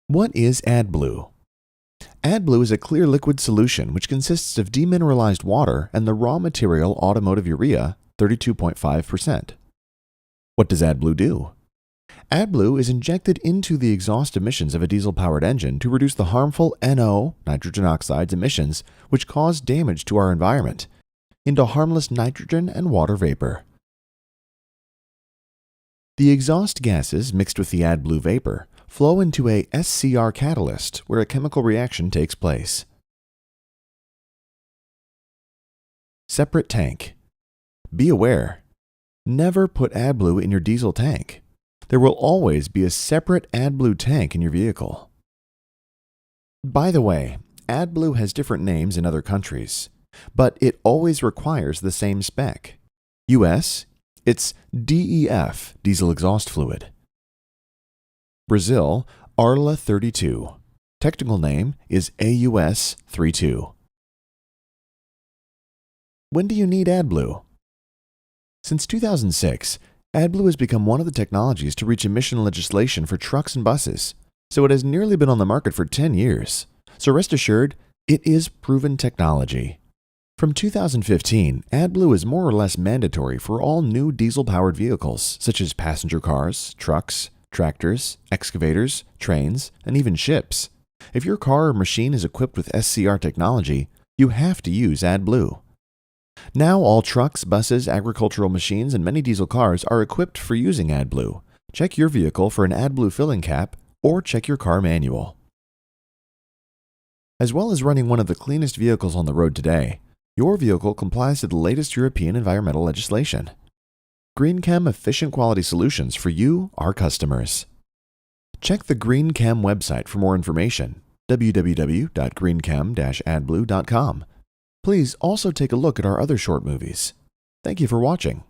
What is AdBlue? AdBlue is a clear liquid solution which consists of demineralized water and the raw material automotive urea, 32.5%. What does AdBlue do? AdBlue is injected into the exhaust emissions of a diesel-powered engine to reduce the harmful NO, nitrogen oxides emissions, which cause damage to our environment, into harmless nitrogen and water vapor. The exhaust gases mixed with the AdBlue vapor flow into a SCR catalyst where a chemical reaction takes place. Separate tank. Be aware, never put AdBlue in your diesel tank. There will always be a separate AdBlue tank in your vehicle. By the way, AdBlue has different names in other countries, but it always requires the same spec. US, it's DEF, diesel exhaust fluid. Brazil, Arla 32. Technical name is AUS 32. When do you need AdBlue? Since 2006, AdBlue has become one of the technologies to reach emission legislation for trucks and buses, so it has nearly been on the market for 10 years. So rest assured, it is proven technology. From 2015, AdBlue is more or less mandatory for all new diesel-powered vehicles, such as passenger cars, trucks, tractors, excavators, trains, and even ships. If your car or machine is equipped with SCR technology, you have to use AdBlue. Now all trucks, buses, agricultural machines, and many diesel cars are equipped for using AdBlue. Check your vehicle for an AdBlue filling cap or check your car manual. As well as running one of the cleanest vehicles on the road today, your vehicle complies to the latest European environmental legislation. GreenChem efficient quality solutions for you, our customers. Check the GreenChem website for more information, www.greenchem-adblue.com. Please also take a look at our other short movies. Thank you for watching.